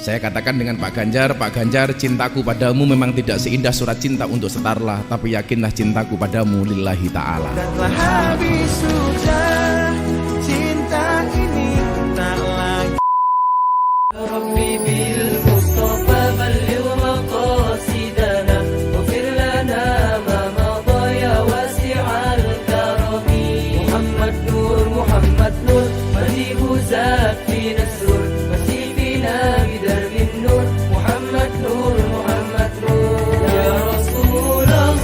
Saya katakan dengan Pak Ganjar, cintaku padamu memang tidak seindah surat cinta untuk setarlah, tapi yakinlah cintaku padamu lillahi ta'ala. Telah habis sudah cinta ini tak lagi. Rabbi bil Mustafa balligh maqasidana waghfir lana ma madha ya wasi'al karami. Muhammad Nur madhibu zat fi nasrur masih fina bidarbin nur. Muhammad Nur ya Rasulullah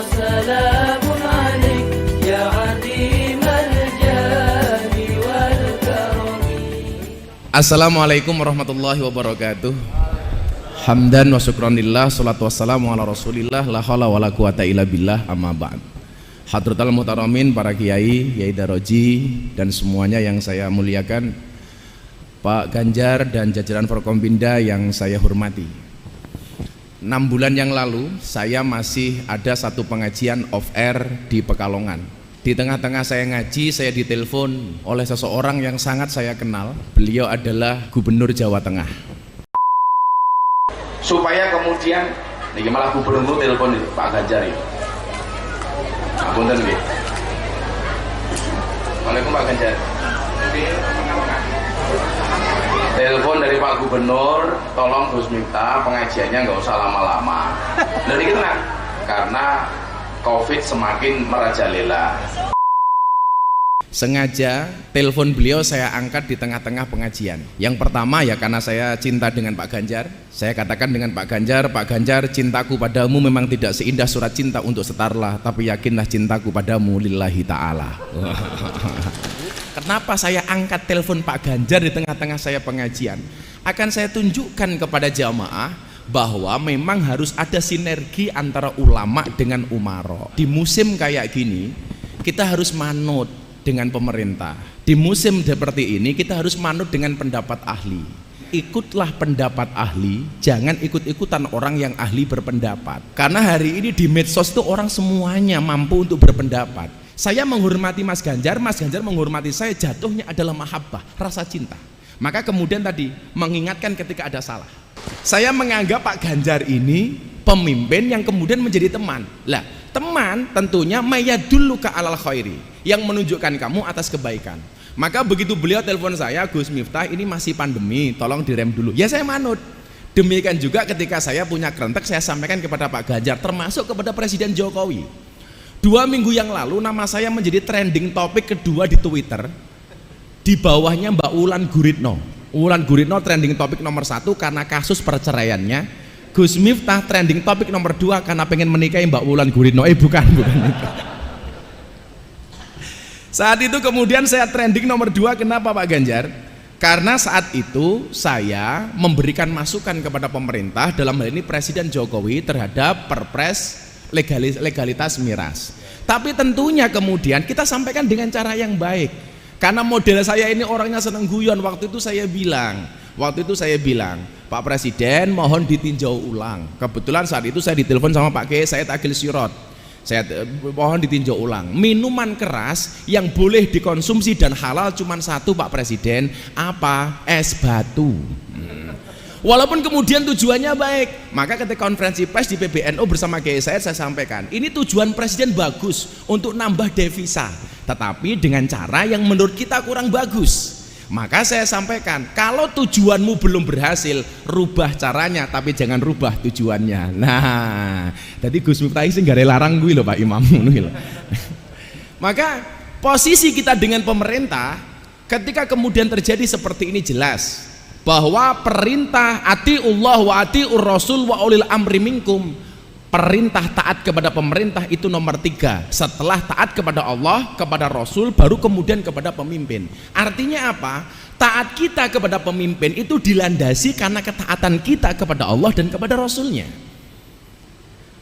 salamun alaik ya azimal jani wal karami. Assalamualaikum warahmatullahi wabarakatuh. Hamdan wa syukranillah, salatu wassalamu ala rasulillah, la haula wala quwata illa billah, amma ba'd. Hadratal Muhtaramin, para kiai, Yai Daroji, dan semuanya yang saya muliakan, Pak Ganjar dan jajaran Forkompinda yang saya hormati. 6 bulan yang lalu saya masih ada satu pengajian off air di Pekalongan. Di tengah-tengah saya ngaji, saya ditelepon oleh seseorang yang sangat saya kenal. Beliau adalah Gubernur Jawa Tengah. Supaya kemudian ini malah gubernur telepon itu Pak Ganjar itu. Punten nggih. Waalaikumsalam Pak Ganjar. Telepon dari Pak Gubernur, tolong Gus Miftah pengajiannya nggak usah lama-lama. Dan ini tenang, karena COVID semakin merajalela. Sengaja telepon beliau saya angkat di tengah-tengah pengajian. Yang pertama ya karena saya cinta dengan Pak Ganjar. Saya katakan dengan Pak Ganjar, cintaku padamu memang tidak seindah surat cinta untuk setarlah, tapi yakinlah cintaku padamu lillahi ta'ala. Kenapa saya angkat telepon Pak Ganjar di tengah-tengah saya pengajian? Akan saya tunjukkan kepada jamaah bahwa memang harus ada sinergi antara ulama dengan umaro. Di musim kayak gini kita harus manut dengan pemerintah. Di musim seperti ini kita harus manut dengan pendapat ahli. Ikutlah pendapat ahli, jangan ikut-ikutan orang yang ahli berpendapat. Karena hari ini di medsos itu orang semuanya mampu untuk berpendapat. Saya menghormati Mas Ganjar menghormati saya, jatuhnya adalah mahabbah, rasa cinta. Maka kemudian tadi mengingatkan ketika ada salah. Saya menganggap Pak Ganjar ini pemimpin yang kemudian menjadi teman. Lah, teman tentunya mayadulluka alal khairi, yang menunjukkan kamu atas kebaikan. Maka begitu beliau telepon saya, Gus Miftah ini masih pandemi, tolong direm dulu. Ya saya manut. Demikian juga ketika saya punya kerentek, saya sampaikan kepada Pak Ganjar, termasuk kepada Presiden Jokowi. 2 minggu yang lalu nama saya menjadi trending topik kedua di Twitter. Di bawahnya Mbak Wulan Guritno. Wulan Guritno trending topik nomor 1 karena kasus perceraiannya. Gus Miftah trending topik nomor 2 karena pengen menikahi Mbak Wulan Guritno. Bukan itu. Saat itu kemudian saya trending nomor 2. Kenapa Pak Ganjar? Karena saat itu saya memberikan masukan kepada pemerintah, dalam hal ini Presiden Jokowi, terhadap perpres legalitas miras. Tapi tentunya kemudian kita sampaikan dengan cara yang baik. Karena model saya ini orangnya seneng guyon. Waktu itu saya bilang, Pak Presiden mohon ditinjau ulang. Kebetulan saat itu saya ditelepon sama Pak Kiai Said Agil Sirot. Saya mohon ditinjau ulang. Minuman keras yang boleh dikonsumsi dan halal cuma satu Pak Presiden, apa? Es batu. Walaupun kemudian tujuannya baik, maka ketika konferensi pers di PBNU bersama Kiai Said saya sampaikan, ini tujuan Presiden bagus untuk nambah devisa, tetapi dengan cara yang menurut kita kurang bagus. Maka saya sampaikan, kalau tujuanmu belum berhasil, rubah caranya, tapi jangan rubah tujuannya. Nah, jadi Gus Miftah sih nggak ada larang gue loh Pak Imam. Maka posisi kita dengan pemerintah, ketika kemudian terjadi seperti ini jelas bahwa perintah atiullah wa atiur rasul wa ulil amri minkum, perintah taat kepada pemerintah itu nomor 3. Setelah taat kepada Allah, kepada Rasul, baru kemudian kepada pemimpin. Artinya apa? Taat kita kepada pemimpin itu dilandasi karena ketaatan kita kepada Allah dan kepada Rasulnya.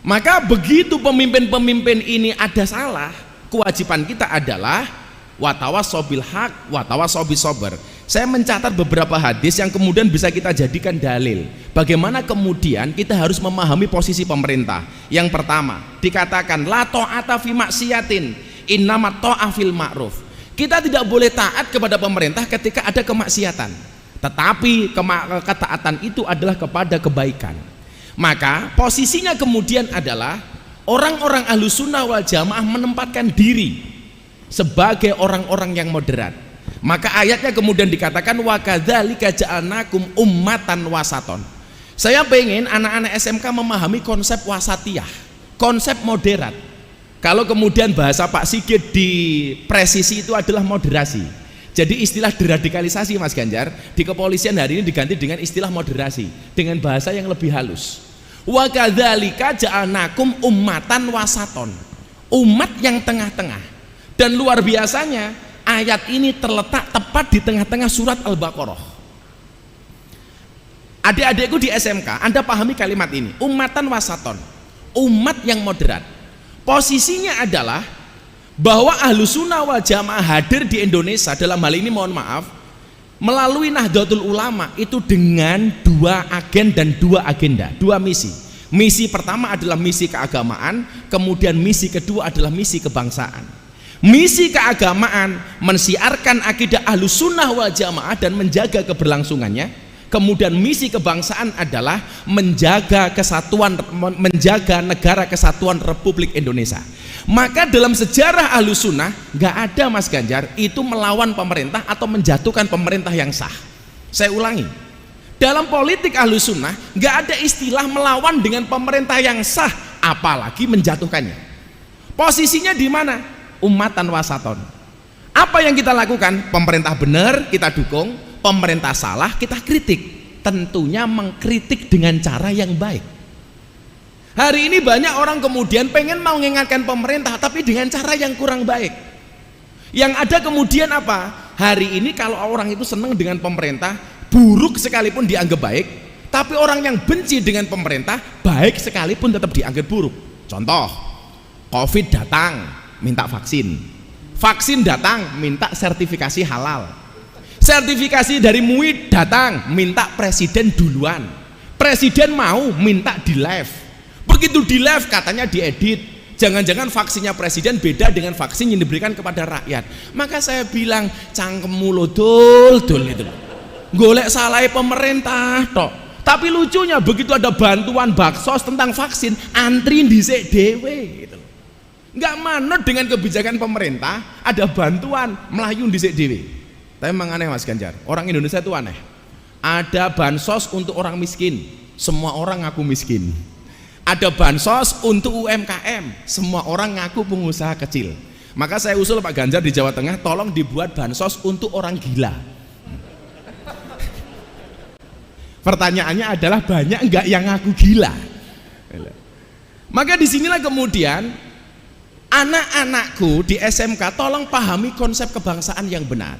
Maka begitu pemimpin-pemimpin ini ada salah, kewajiban kita adalah watawassaw bil haq watawassaw bis sabr. Saya mencatat beberapa hadis yang kemudian bisa kita jadikan dalil bagaimana kemudian kita harus memahami posisi pemerintah. Yang pertama dikatakan la ta'ata fi maksiatin innamat ta'ah fil ma'ruf. Kita tidak boleh taat kepada pemerintah ketika ada kemaksiatan. tetapi ketaatan itu adalah kepada kebaikan. Maka posisinya kemudian adalah orang-orang Ahlussunnah wal Jamaah menempatkan diri sebagai orang-orang yang moderat. Maka ayatnya kemudian dikatakan wa kadzalika ja'alnakum ummatan wasaton. Saya pengen anak-anak SMK memahami konsep wasatiyah, konsep moderat. Kalau kemudian bahasa Pak Sigit di presisi itu adalah moderasi. Jadi istilah deradikalisasi Mas Ganjar di kepolisian hari ini diganti dengan istilah moderasi dengan bahasa yang lebih halus. Wa kadzalika ja'alnakum ummatan wasaton. Umat yang tengah-tengah. Dan luar biasanya ayat ini terletak tepat di tengah-tengah surat Al-Baqarah. Adik-adikku di SMK, Anda pahami kalimat ini, ummatan wasaton, umat yang moderat. Posisinya adalah bahwa Ahlussunnah wal Jamaah hadir di Indonesia dalam hal ini mohon maaf melalui Nahdlatul Ulama itu dengan dua agen dan dua agenda, dua misi. Misi pertama adalah misi keagamaan, kemudian misi kedua adalah misi kebangsaan. Misi keagamaan mensiarkan akidah Ahlussunnah wal Jamaah dan menjaga keberlangsungannya. Kemudian misi kebangsaan adalah menjaga kesatuan, menjaga negara kesatuan Republik Indonesia. Maka dalam sejarah Ahlussunnah nggak ada Mas Ganjar itu melawan pemerintah atau menjatuhkan pemerintah yang sah. Saya ulangi, dalam politik Ahlussunnah nggak ada istilah melawan dengan pemerintah yang sah, apalagi menjatuhkannya. Posisinya di mana? Ummatan wasaton. Apa yang kita lakukan? Pemerintah benar kita dukung, pemerintah salah kita kritik. Tentunya mengkritik dengan cara yang baik. Hari ini banyak orang kemudian pengen mau mengingatkan pemerintah tapi dengan cara yang kurang baik. Yang ada kemudian apa? Hari ini kalau orang itu senang dengan pemerintah, buruk sekalipun dianggap baik, tapi orang yang benci dengan pemerintah, baik sekalipun tetap dianggap buruk. Contoh, Covid datang, minta vaksin. Vaksin datang, minta sertifikasi halal. Sertifikasi dari MUI datang, minta presiden duluan. Presiden mau minta di live. Begitu di live katanya diedit. Jangan-jangan vaksinnya presiden beda dengan vaksin yang diberikan kepada rakyat. Maka saya bilang cangkemmu lo dul itu. Golek salah pemerintah tok. Tapi lucunya begitu ada bantuan baksos tentang vaksin, antri dhisik dhewe gitu. Nggak manut dengan kebijakan pemerintah, ada bantuan melayu dhisik dhewe. Tapi memang aneh Mas Ganjar, orang Indonesia itu aneh. Ada bansos untuk orang miskin, semua orang ngaku miskin. Ada bansos untuk UMKM, semua orang ngaku pengusaha kecil. Maka saya usul Pak Ganjar di Jawa Tengah, tolong dibuat bansos untuk orang gila. Pertanyaannya adalah banyak enggak yang ngaku gila? Maka disinilah kemudian anak-anakku di SMK tolong pahami konsep kebangsaan yang benar.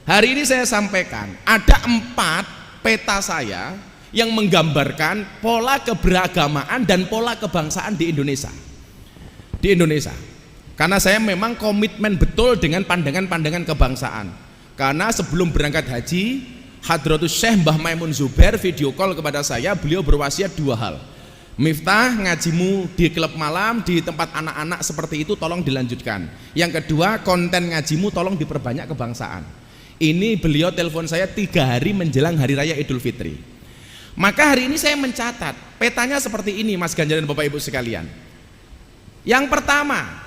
Hari ini saya sampaikan ada 4 peta saya yang menggambarkan pola keberagamaan dan pola kebangsaan di Indonesia. Di Indonesia. Karena saya memang komitmen betul dengan pandangan-pandangan kebangsaan. Karena sebelum berangkat haji, Hadratus Syekh Mbah Maimun Zubair video call kepada saya, beliau berwasiat 2 hal. Miftah, ngajimu di klub malam, di tempat anak-anak seperti itu tolong dilanjutkan. Yang kedua, konten ngajimu tolong diperbanyak kebangsaan. Ini beliau telepon saya 3 hari menjelang Hari Raya Idul Fitri. Maka hari ini saya mencatat petanya seperti ini Mas Ganjar dan Bapak Ibu sekalian. Yang pertama,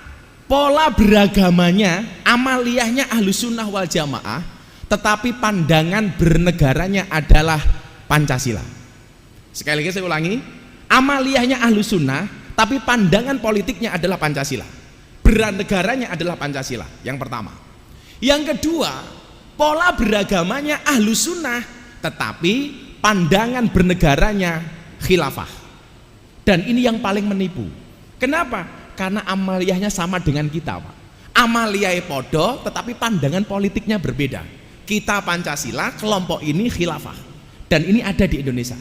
pola beragamanya, amaliyahnya Ahlussunnah wal Jamaah, tetapi pandangan bernegaranya adalah Pancasila. Sekali lagi saya ulangi, amaliyahnya Ahlussunnah, tapi pandangan politiknya adalah Pancasila. Bernegaranya adalah Pancasila. Yang pertama. Yang kedua, pola beragamanya Ahlussunnah, tetapi pandangan bernegaranya khilafah. Dan ini yang paling menipu. Kenapa? Karena amaliyahnya sama dengan kita, Pak. Amaliyah podo, tetapi pandangan politiknya berbeda. Kita Pancasila, kelompok ini khilafah. Dan ini ada di Indonesia.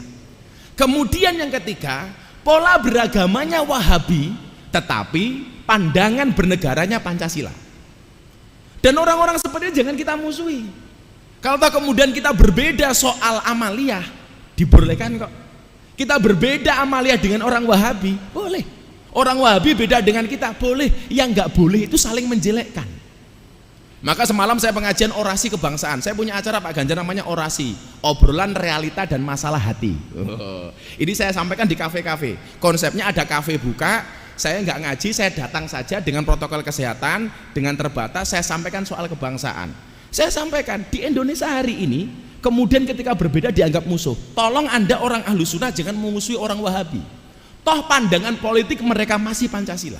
Kemudian yang ketiga, pola beragamanya Wahabi, tetapi pandangan bernegaranya Pancasila. Dan orang-orang seperti ini jangan kita musuhi. Kalau kemudian kita berbeda soal amaliyah, dibolehkan kok. Kita berbeda amaliyah dengan orang Wahabi, boleh. Orang Wahabi beda dengan kita, boleh. Yang nggak boleh itu saling menjelekkan. Maka semalam saya pengajian orasi kebangsaan. Saya punya acara Pak Ganjar namanya orasi, obrolan realita dan masalah hati. Ini saya sampaikan di kafe-kafe. Konsepnya ada kafe buka, saya nggak ngaji, saya datang saja dengan protokol kesehatan, dengan terbatas, saya sampaikan soal kebangsaan. Saya sampaikan di Indonesia hari ini, kemudian ketika berbeda dianggap musuh. Tolong Anda orang Ahlus Sunnah jangan memusuhi orang Wahabi. Toh pandangan politik mereka masih Pancasila.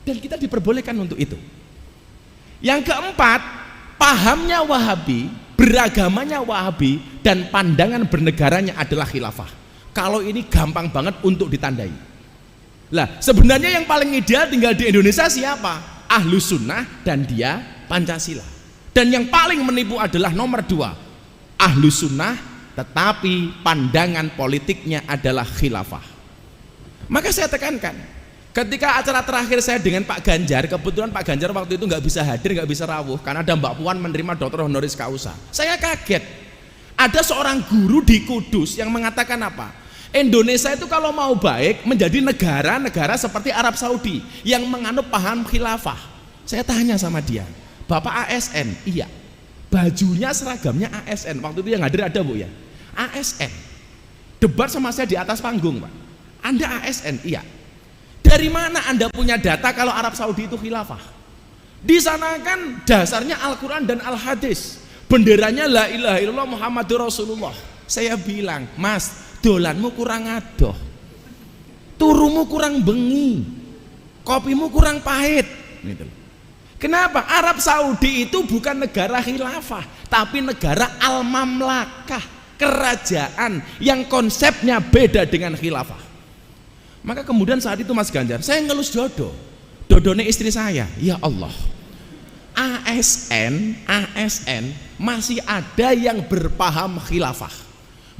Dan kita diperbolehkan untuk itu. Yang keempat, pahamnya Wahabi, beragamanya Wahabi, dan pandangan bernegaranya adalah khilafah. Kalau ini gampang banget untuk ditandai. Lah, sebenarnya yang paling ideal tinggal di Indonesia siapa? Ahlus Sunnah dan dia Pancasila. Dan yang paling menipu adalah nomor 2, Ahlus Sunnah tetapi pandangan politiknya adalah khilafah. Maka saya tekankan, ketika acara terakhir saya dengan Pak Ganjar, kebetulan Pak Ganjar waktu itu nggak bisa hadir, nggak bisa rawuh karena ada Mbak Puan menerima Dr. Honoris Causa. Saya kaget, ada seorang guru di Kudus yang mengatakan apa? Indonesia itu kalau mau baik menjadi negara seperti Arab Saudi yang menganut paham khilafah. Saya tanya sama dia, Bapak ASN? Iya. Bajunya seragamnya ASN. Waktu itu yang hadir ada Bu ya? ASN. Debat sama saya di atas panggung Pak. Anda ASN? Iya. Dari mana Anda punya data kalau Arab Saudi itu khilafah? Di sana kan dasarnya Al-Quran dan Al-Hadis, benderanya la ilaha illallah Muhammadur Rasulullah. Saya bilang, Mas, dolanmu kurang adoh, turumu kurang bengi, kopimu kurang pahit. Kenapa? Arab Saudi itu bukan negara khilafah, tapi negara al-mamlakah, kerajaan yang konsepnya beda dengan khilafah. Maka kemudian saat itu Mas Ganjar, saya ngelus dodone istri saya. Ya Allah, ASN masih ada yang berpaham khilafah.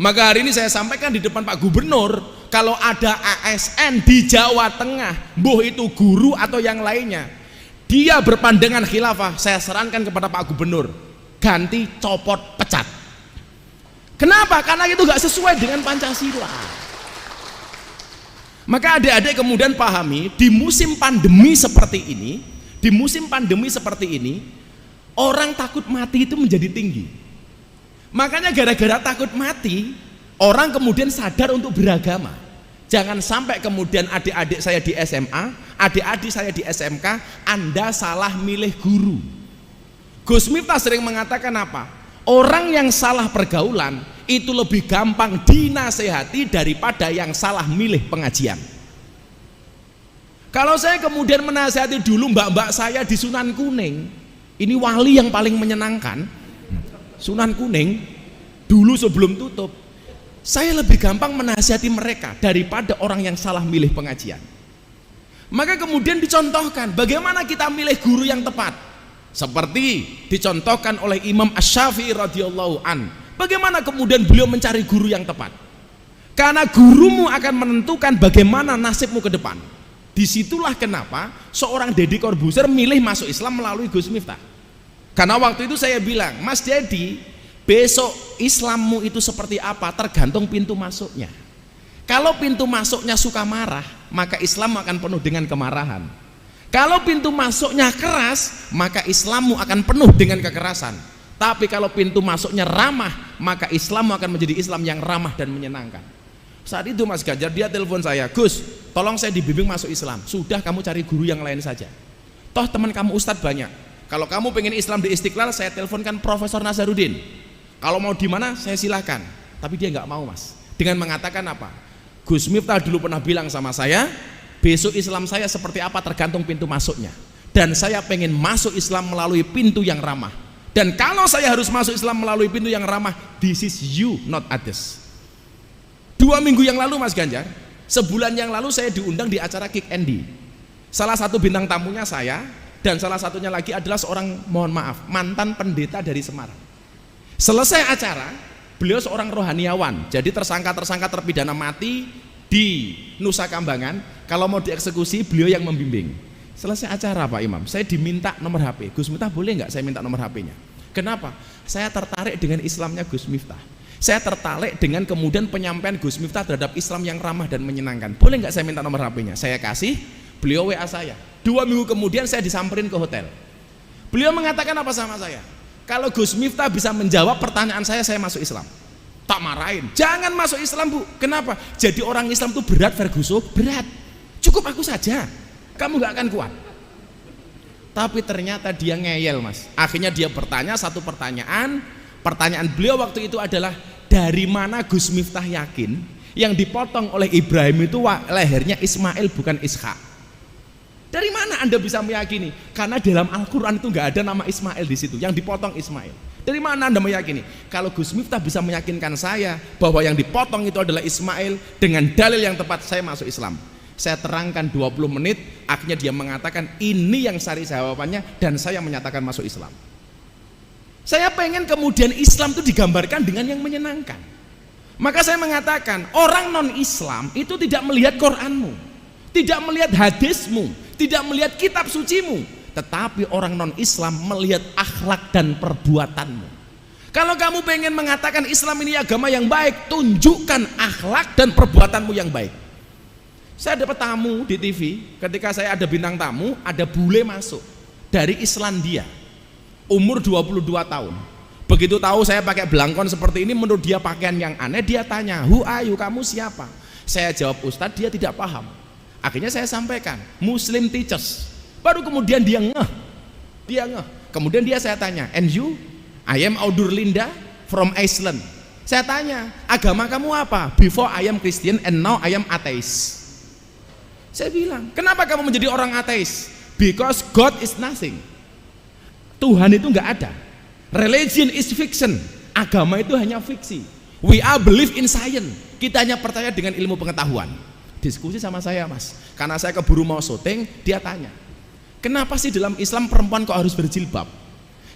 Maka hari ini saya sampaikan di depan Pak Gubernur, kalau ada ASN di Jawa Tengah, mbuh itu guru atau yang lainnya, dia berpandangan khilafah, saya sarankan kepada Pak Gubernur, ganti, copot, pecat. Kenapa? Karena itu gak sesuai dengan Pancasila. Maka adik-adik kemudian pahami, di musim pandemi seperti ini, orang takut mati itu menjadi tinggi. Makanya gara-gara takut mati, orang kemudian sadar untuk beragama. Jangan sampai kemudian adik-adik saya di SMA, adik-adik saya di SMK, Anda salah milih guru. Gus Miftah sering mengatakan apa? Orang yang salah pergaulan itu lebih gampang dinasehati daripada yang salah milih pengajian. Kalau saya kemudian menasehati dulu mbak-mbak saya di Sunan Kuning, ini wali yang paling menyenangkan, Sunan Kuning, dulu sebelum tutup, saya lebih gampang menasihati mereka daripada orang yang salah milih pengajian. Maka kemudian dicontohkan bagaimana kita milih guru yang tepat. Seperti dicontohkan oleh Imam Asy-Syafi'i radhiyallahu an. Bagaimana kemudian beliau mencari guru yang tepat? Karena gurumu akan menentukan bagaimana nasibmu ke depan. Disitulah kenapa seorang Deddy Corbuzier milih masuk Islam melalui Gus Miftah. Karena waktu itu saya bilang, Mas Deddy, besok Islammu itu seperti apa tergantung pintu masuknya. Kalau pintu masuknya suka marah, maka Islam akan penuh dengan kemarahan. Kalau pintu masuknya keras, maka Islammu akan penuh dengan kekerasan. Tapi kalau pintu masuknya ramah, maka Islammu akan menjadi Islam yang ramah dan menyenangkan. Saat itu Mas Ganjar, dia telepon saya, Gus, tolong saya dibimbing masuk Islam. Sudah, kamu cari guru yang lain saja. Toh teman kamu ustadz banyak. Kalau kamu pengen Islam di Istiqlal, saya teleponkan Profesor Nazarudin. Kalau mau di mana, saya silahkan. Tapi dia nggak mau Mas. Dengan mengatakan apa? Gus Miftah dulu pernah bilang sama saya, besok Islam saya seperti apa tergantung pintu masuknya. Dan saya pengen masuk Islam melalui pintu yang ramah. Dan kalau saya harus masuk Islam melalui pintu yang ramah, this is you, not others. 2 minggu yang lalu Mas Ganjar, sebulan yang lalu saya diundang di acara Kick Andy. Salah satu bintang tamunya saya, dan salah satunya lagi adalah seorang, mohon maaf, mantan pendeta dari Semarang. Selesai acara, beliau seorang rohaniawan, jadi tersangka-tersangka terpidana mati di Nusa Kambangan, kalau mau dieksekusi beliau yang membimbing. Selesai acara Pak Imam, saya diminta nomor HP. Gus Miftah boleh nggak saya minta nomor HP-nya? Kenapa? Saya tertarik dengan Islamnya Gus Miftah. Saya tertarik dengan kemudian penyampaian Gus Miftah terhadap Islam yang ramah dan menyenangkan. Boleh nggak saya minta nomor HP-nya? Saya kasih, beliau WA saya. 2 minggu kemudian saya disamperin ke hotel. Beliau mengatakan apa sama saya? Kalau Gus Miftah bisa menjawab pertanyaan saya masuk Islam. Tak marahin, jangan masuk Islam Bu. Kenapa? Jadi orang Islam itu berat Ferguson, berat. Cukup aku saja, kamu gak akan kuat. Tapi ternyata dia ngeyel Mas. Akhirnya dia bertanya satu pertanyaan. Pertanyaan beliau waktu itu adalah, dari mana Gus Miftah yakin yang dipotong oleh Ibrahim itu lehernya Ismail bukan Ishak? Dari mana Anda bisa meyakini? Karena dalam Al-Quran itu nggak ada nama Ismail di situ, yang dipotong Ismail. Dari mana Anda meyakini? Kalau Gus Miftah bisa meyakinkan saya bahwa yang dipotong itu adalah Ismail dengan dalil yang tepat, saya masuk Islam. Saya terangkan 20 menit, akhirnya dia mengatakan ini yang sari jawabannya, dan saya menyatakan masuk Islam. Saya pengen kemudian Islam itu digambarkan dengan yang menyenangkan. Maka saya mengatakan orang non-Islam itu tidak melihat Quranmu, tidak melihat hadismu, tidak melihat kitab sucimu, tetapi orang non-Islam melihat akhlak dan perbuatanmu. Kalau kamu pengen mengatakan Islam ini agama yang baik, tunjukkan akhlak dan perbuatanmu yang baik. Saya dapat tamu di TV, ketika saya ada bintang tamu, ada bule masuk dari Islandia, umur 22 tahun. Begitu tahu saya pakai belangkon seperti ini, menurut dia pakaian yang aneh, dia tanya, "Who are you? Kamu siapa?" Saya jawab, "Ustadz," dia tidak paham. Akhirnya saya sampaikan, "Muslim teachers." Baru kemudian dia ngeh. Kemudian saya tanya, "And you?" "I am Audur Linda from Iceland." Saya tanya, "Agama kamu apa?" "Before I am Christian and now I am atheist." Saya bilang, "Kenapa kamu menjadi orang ateis?" "Because God is nothing." Tuhan itu nggak ada. Religion is fiction. Agama itu hanya fiksi. We are believe in science. Kita hanya percaya dengan ilmu pengetahuan. Diskusi sama saya Mas, karena saya keburu mau syuting, dia tanya, "Kenapa sih dalam Islam perempuan kok harus berjilbab?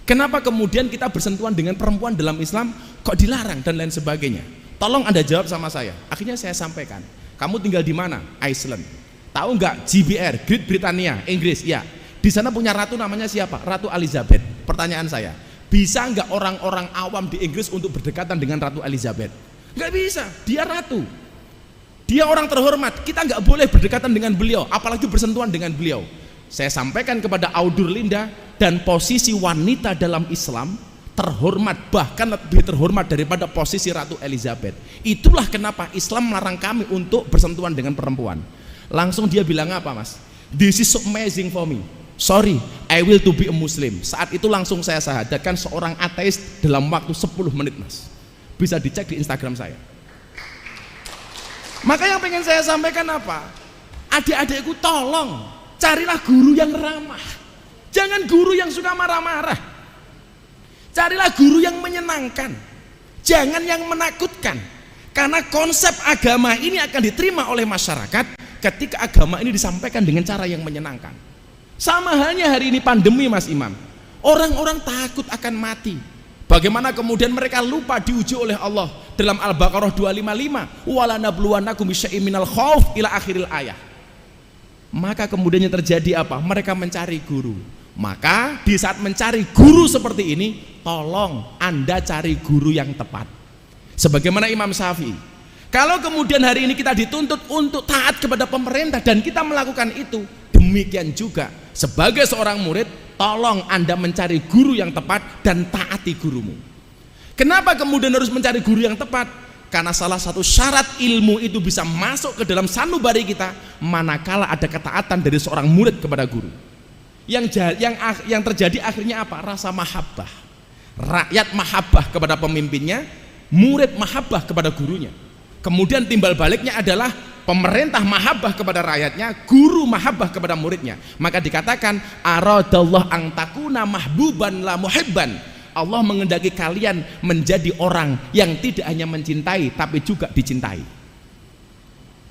Kenapa kemudian kita bersentuhan dengan perempuan dalam Islam kok dilarang dan lain sebagainya? Tolong Anda jawab sama saya." Akhirnya saya sampaikan, "Kamu tinggal di mana?" "Iceland." "Tahu nggak GBR, Great Britannia, Inggris?" "Ya." "Di sana punya ratu namanya siapa?" "Ratu Elizabeth." Pertanyaan saya, bisa nggak orang-orang awam di Inggris untuk berdekatan dengan Ratu Elizabeth? Nggak bisa, dia ratu, dia orang terhormat, kita nggak boleh berdekatan dengan beliau, apalagi bersentuhan dengan beliau. Saya sampaikan kepada Audur Linda, dan posisi wanita dalam Islam terhormat, bahkan lebih terhormat daripada posisi Ratu Elizabeth. Itulah kenapa Islam melarang kami untuk bersentuhan dengan perempuan. Langsung dia bilang apa Mas? "This is so amazing for me. Sorry, I will to be a Muslim." Saat itu langsung saya syahadatkan seorang ateis dalam waktu 10 menit Mas. Bisa dicek di Instagram saya. Maka yang pengen saya sampaikan apa? Adik-adikku, tolong carilah guru yang ramah. Jangan guru yang suka marah-marah. Carilah guru yang menyenangkan. Jangan yang menakutkan. Karena konsep agama ini akan diterima oleh masyarakat ketika agama ini disampaikan dengan cara yang menyenangkan. Sama halnya hari ini pandemi Mas Imam, orang-orang takut akan mati. Bagaimana kemudian mereka lupa diuji oleh Allah dalam Al-Baqarah 255, "Walanabluwannakum bisyai'im minal khauf" ila akhiril ayat. Maka kemudian yang terjadi apa? Mereka mencari guru. Maka di saat mencari guru seperti ini, tolong Anda cari guru yang tepat. Sebagaimana Imam Syafi'i, kalau kemudian hari ini kita dituntut untuk taat kepada pemerintah dan kita melakukan itu, demikian juga sebagai seorang murid, tolong Anda mencari guru yang tepat dan taati gurumu. Kenapa kemudian harus mencari guru yang tepat? Karena salah satu syarat ilmu itu bisa masuk ke dalam sanubari kita manakala ada ketaatan dari seorang murid kepada guru. Yang terjadi akhirnya apa? Rasa mahabbah. Rakyat mahabbah kepada pemimpinnya, murid mahabbah kepada gurunya. Kemudian timbal baliknya adalah pemerintah mahabbah kepada rakyatnya, guru mahabbah kepada muridnya. Maka dikatakan aradallah ang takuna mahbuban la muhibban. Allah mengendaki kalian menjadi orang yang tidak hanya mencintai tapi juga dicintai.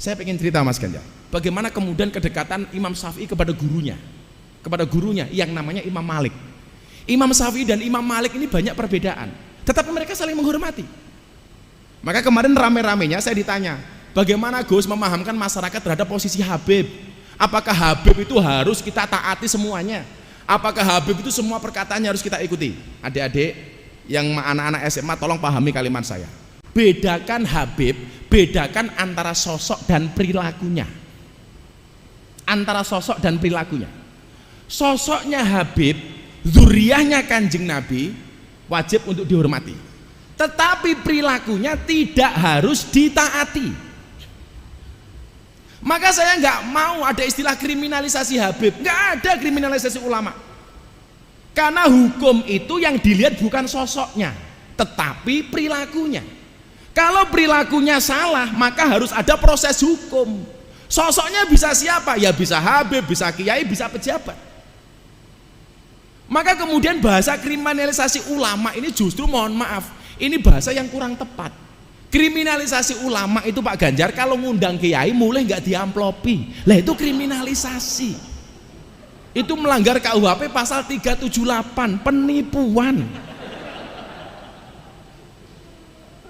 Saya ingin cerita Mas Ganjar, bagaimana kemudian kedekatan Imam Syafi'i kepada gurunya yang namanya Imam Malik. Imam Syafi'i dan Imam Malik ini banyak perbedaan, tetapi mereka saling menghormati. Maka kemarin rame-ramenya saya ditanya, bagaimana Gus memahamkan masyarakat terhadap posisi Habib? Apakah Habib itu harus kita taati semuanya? Apakah Habib itu semua perkataannya harus kita ikuti? Adik-adik yang anak-anak SMA tolong pahami kalimat saya. Bedakan Habib, bedakan antara sosok dan perilakunya. Antara sosok dan perilakunya. Sosoknya Habib zuriyahnya Kanjeng Nabi wajib untuk dihormati, tetapi perilakunya tidak harus ditaati. Maka saya nggak mau ada istilah kriminalisasi Habib, nggak ada kriminalisasi ulama, karena hukum itu yang dilihat bukan sosoknya tetapi perilakunya. Kalau perilakunya salah maka harus ada proses hukum. Sosoknya bisa siapa? Ya bisa Habib, bisa kiai, bisa pejabat. Maka kemudian bahasa kriminalisasi ulama ini justru, mohon maaf, ini bahasa yang kurang tepat. Kriminalisasi ulama itu Pak Ganjar kalau ngundang kiai mulai nggak diamplopi, lah itu kriminalisasi. Itu melanggar KUHP pasal 378, penipuan.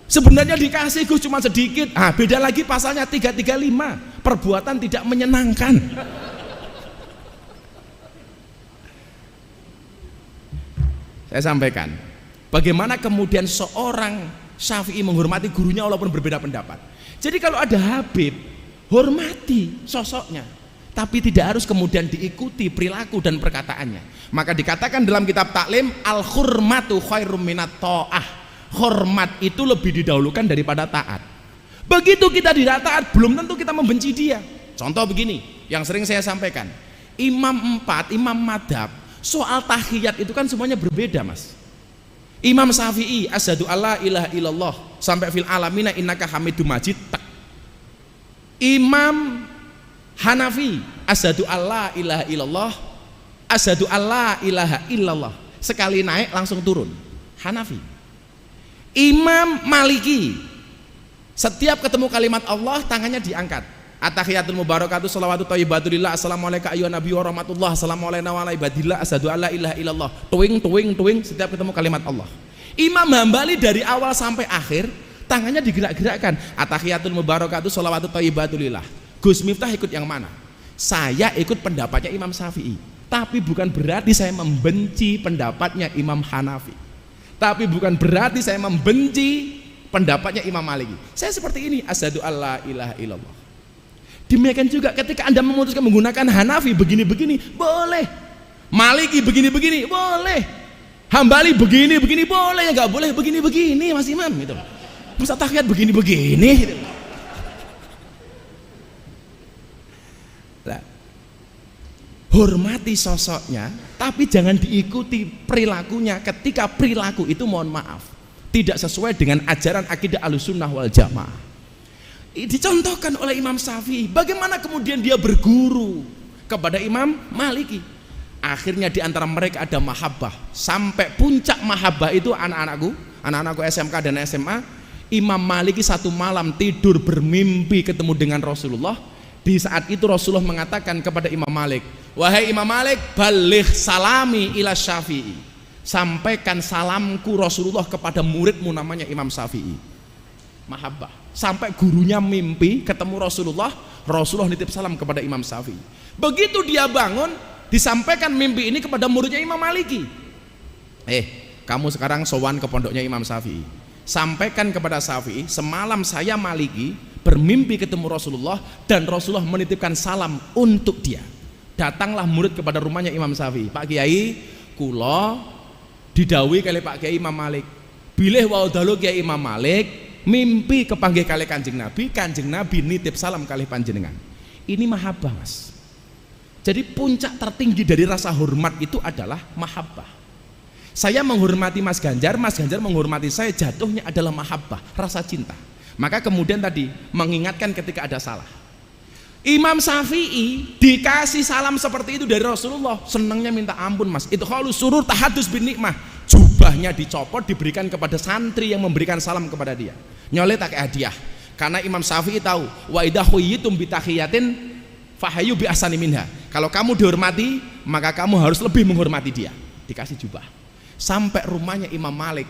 Sebenarnya dikasih Gus cuma sedikit, beda lagi pasalnya 335, perbuatan tidak menyenangkan. Saya sampaikan bagaimana kemudian seorang Syafi'i menghormati gurunya walaupun berbeda pendapat. Jadi kalau ada Habib, hormati sosoknya, tapi tidak harus kemudian diikuti perilaku dan perkataannya. Maka dikatakan dalam kitab taklim, al-hurmatu khairum minat ta'ah. Hormat itu lebih didahulukan daripada taat. Begitu kita tidak taat, belum tentu kita membenci dia. Contoh begini, yang sering saya sampaikan, imam 4, imam madhab, soal tahiyat itu kan semuanya berbeda, Mas. Imam Syafi'i, asyhadu alla ilaha illallah sampai fil alamina innaka hamidum majid. Imam Hanafi, asyhadu alla ilaha illallah, asyhadu alla ilaha illallah, sekali naik langsung turun. Hanafi. Imam Maliki, setiap ketemu kalimat Allah tangannya diangkat. At-tahiyatul mubarakatuh shalawatu thayyibatulillah, assalamualaikum ayyuhan nabi wa rahmatullah, assalamualaikum wa ala ibadillah, asyhadu alla ilaha illallah, tuing tuing tuing setiap ketemu kalimat Allah. Imam Hambali dari awal sampai akhir tangannya digerak-gerakkan. At-tahiyatul mubarakatuh shalawatu thayyibatulillah. Gus Miftah ikut yang mana? Saya ikut pendapatnya Imam Syafi'i, tapi bukan berarti saya membenci pendapatnya Imam Hanafi. Tapi bukan berarti saya membenci pendapatnya Imam Maliki. Saya seperti ini, asyhadu alla ilaha illallah. Demikian juga ketika Anda memutuskan menggunakan Hanafi begini-begini, boleh. Maliki begini-begini, boleh. Hambali begini-begini, boleh. Ya nggak boleh begini-begini, Mas Imam gitu. Masa tahiyat begini-begini gitu. Nah, hormati sosoknya, tapi jangan diikuti perilakunya ketika perilaku itu, mohon maaf, tidak sesuai dengan ajaran akidah Ahlussunnah wal Jamaah. Dicontohkan oleh Imam Syafi'i, bagaimana kemudian dia berguru kepada Imam Maliki. Akhirnya di antara mereka ada mahabbah, sampai puncak mahabbah itu anak-anakku SMK dan SMA. Imam Maliki satu malam tidur bermimpi ketemu dengan Rasulullah. Di saat itu Rasulullah mengatakan kepada Imam Malik, wahai Imam Malik, baligh salami ila Syafi'i, sampaikan salamku Rasulullah kepada muridmu namanya Imam Syafi'i. Mahabbah, sampai gurunya mimpi ketemu Rasulullah, Rasulullah nitip salam kepada Imam Syafi'i. Begitu dia bangun, disampaikan mimpi ini kepada muridnya Imam Maliki. Kamu sekarang sowan ke pondoknya Imam Syafi'i, sampaikan kepada Syafi'i, semalam saya Maliki bermimpi ketemu Rasulullah dan Rasulullah menitipkan salam untuk dia. Datanglah murid kepada rumahnya Imam Syafi'i, Pak Kiai, kula didhawuhi kali Pak Kiai Imam Malik, bilih wau dalu Kiai Imam Malik mimpi kepanggih kali Kanjeng Nabi nitip salam kali panjenengan. Ini mahabbah, Mas. Jadi puncak tertinggi dari rasa hormat itu adalah mahabbah. Saya menghormati Mas Ganjar menghormati saya, jatuhnya adalah mahabbah, rasa cinta. Maka kemudian tadi mengingatkan ketika ada salah. Imam Syafi'i dikasih salam seperti itu dari Rasulullah, senangnya minta ampun, Mas. Itu khalus surur tahadus bin nikmah. Jubahnya dicopot, diberikan kepada santri yang memberikan salam kepada dia. Nyoleh tak hadiah. Karena Imam Syafi'i tahu, wa idza khuyyitum bi tahiyatin fahayu bi ahsani minha. Kalau kamu dihormati, maka kamu harus lebih menghormati dia. Dikasih jubah. Sampai rumahnya Imam Malik,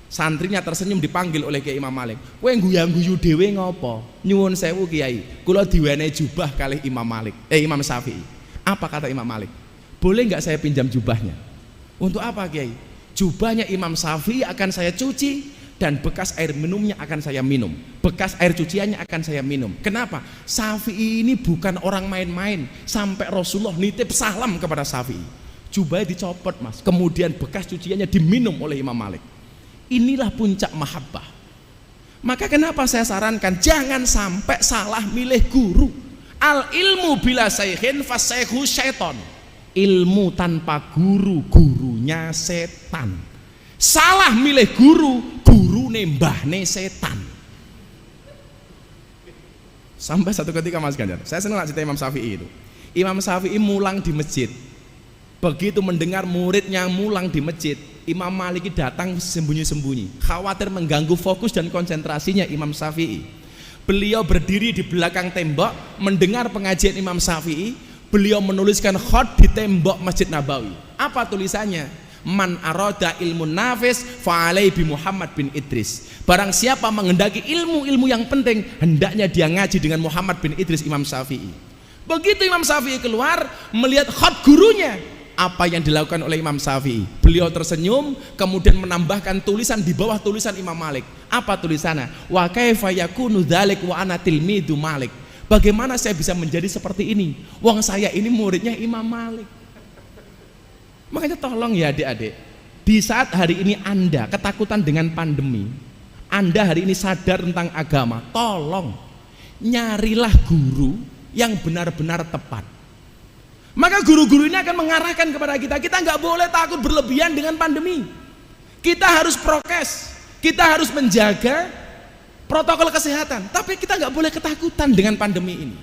santrinya tersenyum dipanggil oleh Kiai Imam Malik. Kowe guyu-guyu dhewe ngopo? Nyuwun sewu Kiai, kula diwenehi jubah kali Imam Syafi'i. Apa kata Imam Malik? Boleh nggak saya pinjam jubahnya? Untuk apa Kiai? Jubahnya Imam Syafi'i akan saya cuci dan bekas air minumnya akan saya minum. Bekas air cuciannya akan saya minum. Kenapa? Syafi'i ini bukan orang main-main. Sampai Rasulullah nitip salam kepada Syafi'i. Jubahnya dicopot mas, kemudian bekas cuciannya diminum oleh Imam Malik. Inilah puncak mahabbah. Maka kenapa saya sarankan jangan sampai salah milih guru. Al ilmu bila saykhin fasaykhu syaiton. Ilmu tanpa guru, gurunya setan. Salah milih guru, guru nembahne setan. Sampai satu ketika Mas Ganjar, saya senang cerita Imam Syafi'i itu. Imam Syafi'i mulang di masjid. Begitu mendengar muridnya mulang di masjid, Imam Maliki datang sembunyi-sembunyi, khawatir mengganggu fokus dan konsentrasinya Imam Syafi'i. Beliau berdiri di belakang tembok mendengar pengajian Imam Syafi'i. Beliau menuliskan khot di tembok Masjid Nabawi. Apa tulisannya? Man aroda ilmu nafis fa'alai bi Muhammad bin Idris. Barang siapa menghendaki ilmu-ilmu yang penting, hendaknya dia ngaji dengan Muhammad bin Idris Imam Syafi'i. Begitu Imam Syafi'i keluar melihat khot gurunya, apa yang dilakukan oleh Imam Syafi'i? Beliau tersenyum, kemudian menambahkan tulisan di bawah tulisan Imam Malik. Apa tulisannya? Wa kaifa yakunu dzalik wa ana tilmidu Malik. Bagaimana saya bisa menjadi seperti ini? Wong saya ini muridnya Imam Malik. Makanya tolong ya adik-adik, di saat hari ini Anda ketakutan dengan pandemi, Anda hari ini sadar tentang agama, tolong nyarilah guru yang benar-benar tepat. Maka guru-guru ini akan mengarahkan kepada kita nggak boleh takut berlebihan dengan pandemi. Kita harus prokes, kita harus menjaga protokol kesehatan, tapi kita nggak boleh ketakutan dengan pandemi ini.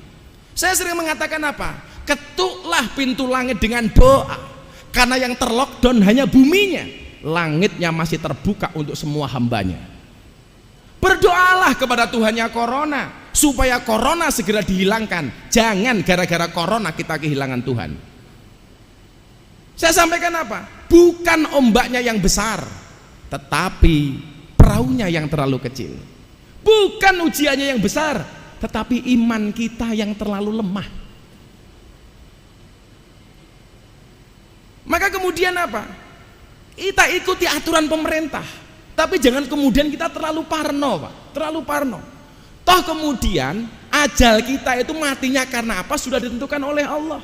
Saya sering mengatakan apa? Ketuklah pintu langit dengan doa, karena yang terlockdown hanya buminya, langitnya masih terbuka untuk semua hambanya. Berdoalah kepada Tuhannya corona, supaya corona segera dihilangkan. Jangan gara-gara corona kita kehilangan Tuhan. Saya sampaikan apa? Bukan ombaknya yang besar, tetapi perahunya yang terlalu kecil. Bukan ujiannya yang besar, tetapi iman kita yang terlalu lemah. Maka kemudian apa? Kita ikuti aturan pemerintah, tapi jangan kemudian kita terlalu parno, Pak. Terlalu parno. Toh kemudian ajal kita itu matinya karena apa? Sudah ditentukan oleh Allah.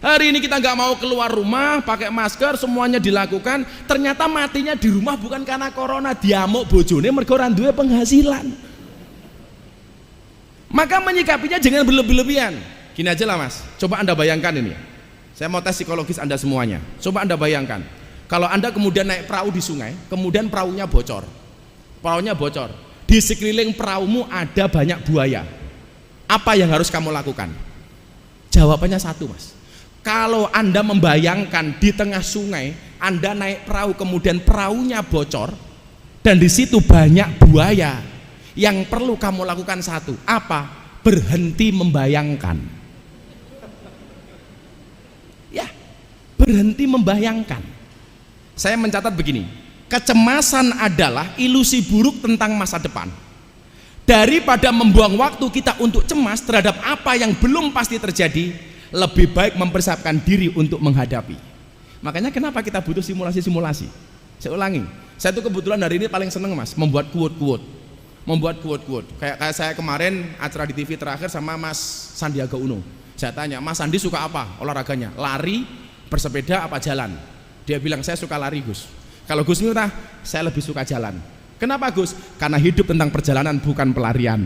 Hari ini kita nggak mau keluar rumah, pakai masker, semuanya dilakukan. Ternyata matinya di rumah bukan karena corona, diamuk bojone mergo ora duwe penghasilan. Maka menyikapinya jangan berlebih-lebihan. Gini aja lah Mas, coba Anda bayangkan ini. Saya mau tes psikologis Anda semuanya. Coba Anda bayangkan, kalau Anda kemudian naik perahu di sungai, kemudian perahunya bocor. Perahunya bocor. Di sekeliling perahumu ada banyak buaya. Apa yang harus kamu lakukan? Jawabannya satu Mas. Kalau Anda membayangkan di tengah sungai, Anda naik perahu kemudian perahunya bocor dan di situ banyak buaya, yang perlu kamu lakukan satu, apa? Berhenti membayangkan. Ya, berhenti membayangkan. Saya mencatat begini, kecemasan adalah ilusi buruk tentang masa depan. Daripada membuang waktu kita untuk cemas terhadap apa yang belum pasti terjadi, lebih baik mempersiapkan diri untuk menghadapi. Makanya kenapa kita butuh simulasi-simulasi. Saya ulangi, saya tuh kebetulan hari ini paling seneng Mas membuat quote-quote. Kayak saya kemarin acara di TV terakhir sama Mas Sandiaga Uno. Saya tanya, Mas Sandi suka apa olahraganya? Lari, bersepeda, apa jalan? Dia bilang, saya suka lari Gus. Kalau Gus Miftah, saya lebih suka jalan. Kenapa Gus? Karena hidup tentang perjalanan bukan pelarian.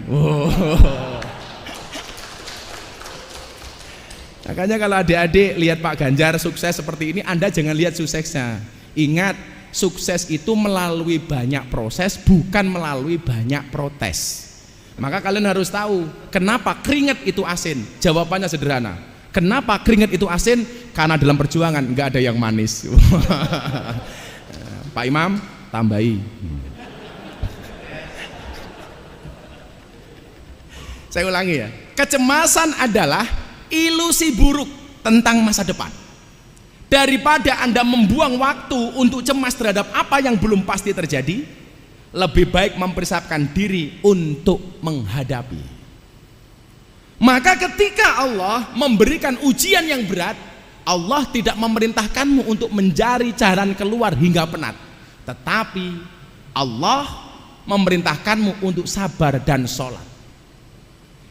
Makanya kalau adik-adik lihat Pak Ganjar sukses seperti ini, Anda jangan lihat suksesnya. Ingat, sukses itu melalui banyak proses, bukan melalui banyak protes. Maka kalian harus tahu kenapa keringat itu asin. Jawabannya sederhana. Kenapa keringat itu asin? Karena dalam perjuangan nggak ada yang manis. Pak Imam, tambahi. Saya ulangi ya. Kecemasan adalah ilusi buruk tentang masa depan. Daripada Anda membuang waktu untuk cemas terhadap apa yang belum pasti terjadi, lebih baik mempersiapkan diri untuk menghadapi. Maka ketika Allah memberikan ujian yang berat, Allah tidak memerintahkanmu untuk mencari jalan keluar hingga penat, tetapi Allah memerintahkanmu untuk sabar dan sholat.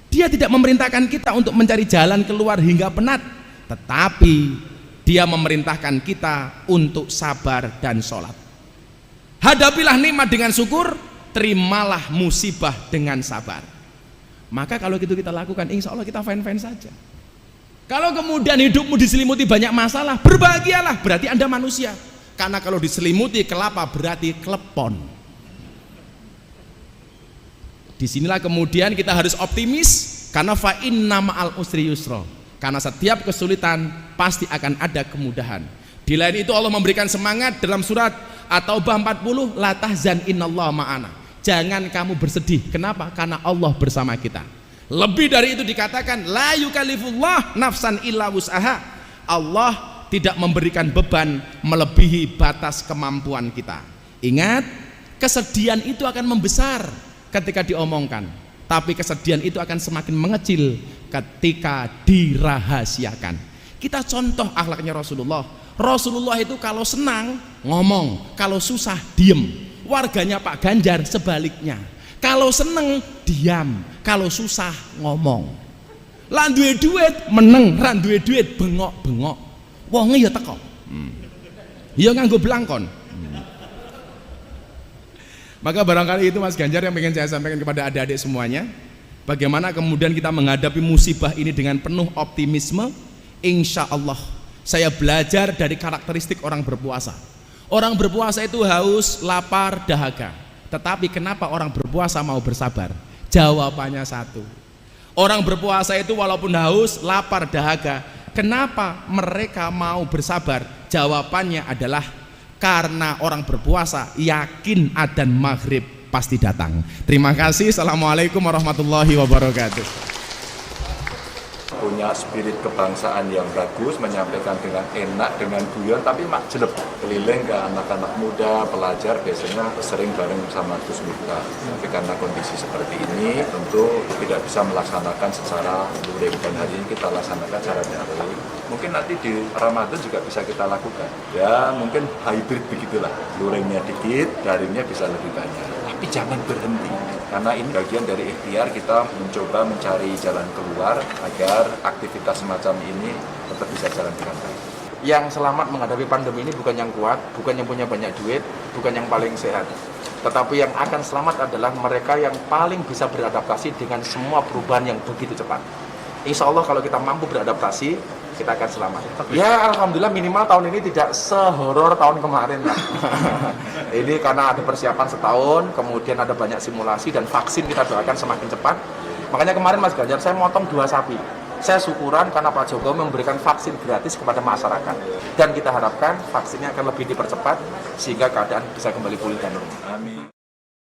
Dia tidak memerintahkan kita untuk mencari jalan keluar hingga penat, tetapi Dia memerintahkan kita untuk sabar dan sholat. Hadapilah nikmat dengan syukur, terimalah musibah dengan sabar. Maka kalau gitu kita lakukan, insya Allah kita fine-fine saja. Kalau kemudian hidupmu diselimuti banyak masalah, berbahagialah, berarti Anda manusia. Karena kalau diselimuti kelapa berarti klepon. Disinilah kemudian kita harus optimis, karena fa inna ma'al usri yusra. Karena setiap kesulitan pasti akan ada kemudahan. Di lain itu Allah memberikan semangat dalam surat At-Taubah 40, la tahzan innallaha ma'ana. Jangan kamu bersedih. Kenapa? Karena Allah bersama kita. Lebih dari itu dikatakan la yukallifullah nafsan illa wus'aha. Allah tidak memberikan beban melebihi batas kemampuan kita. Ingat, kesedihan itu akan membesar ketika diomongkan, tapi kesedihan itu akan semakin mengecil ketika dirahasiakan. Kita contoh akhlaknya Rasulullah. Rasulullah itu kalau senang ngomong, kalau susah diem. Warganya Pak Ganjar sebaliknya, kalau seneng diam, kalau susah ngomong. Lan duwe duit meneng, ran duwe duit bengok-bengok. Wonge ya teko. Ya nganggo blangkon. Maka barangkali itu Mas Ganjar yang ingin saya sampaikan kepada adik-adik semuanya. Bagaimana kemudian kita menghadapi musibah ini dengan penuh optimisme. Insya Allah saya belajar dari karakteristik orang berpuasa. Orang berpuasa itu haus, lapar, dahaga. Tetapi kenapa orang berpuasa mau bersabar? Jawabannya satu. Orang berpuasa itu walaupun haus, lapar, dahaga, kenapa mereka mau bersabar? Jawabannya adalah karena orang berpuasa yakin adzan maghrib pasti datang. Terima kasih. Assalamualaikum warahmatullahi wabarakatuh. Punya spirit kebangsaan yang bagus, menyampaikan dengan enak, dengan guyon, tapi makjeleb keliling ke anak-anak muda, pelajar biasanya sering bareng sama Gus Miftah. Tapi karena kondisi seperti ini tentu tidak bisa melaksanakan secara luring, dan hari ini kita laksanakan secara daring. Mungkin nanti di Ramadan juga bisa kita lakukan. Ya mungkin hybrid begitulah, luringnya dikit, daringnya bisa lebih banyak. Tapi jangan berhenti, karena ini bagian dari ikhtiar kita mencoba mencari jalan keluar agar aktivitas semacam ini tetap bisa jalan dengan baik. Yang selamat menghadapi pandemi ini bukan yang kuat, bukan yang punya banyak duit, bukan yang paling sehat. Tetapi yang akan selamat adalah mereka yang paling bisa beradaptasi dengan semua perubahan yang begitu cepat. Insya Allah kalau kita mampu beradaptasi, kita akan selamat. Ya alhamdulillah minimal tahun ini tidak sehoror tahun kemarin lah. Ini karena ada persiapan setahun, kemudian ada banyak simulasi dan vaksin kita doakan semakin cepat. Makanya kemarin Mas Ganjar saya motong 2 sapi. Saya syukuran karena Pak Jokowi memberikan vaksin gratis kepada masyarakat. Dan kita harapkan vaksinnya akan lebih dipercepat sehingga keadaan bisa kembali pulih dan normal. Amin.